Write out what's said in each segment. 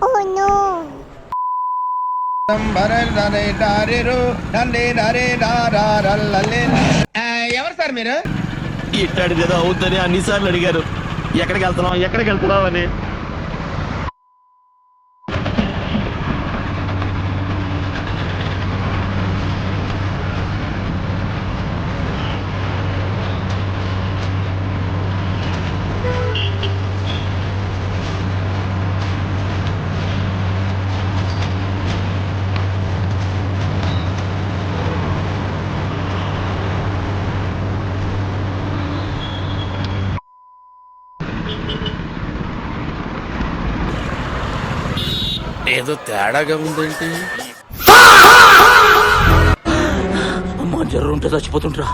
Oh no. ఎవరు sir మీరు? ఇట్టాడు కదా అవుతుందని అన్నిసార్లు అడిగారు. ఎక్కడికి వెళ్తున్నావు అని. ఏదో తేడాగా ఉందేంటి? అమ్మా జ్వరం ఉంటే చచ్చిపోతుంటరా.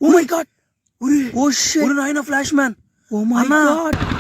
Oh my god! Oh shit! Naina Flashman! Oh my god!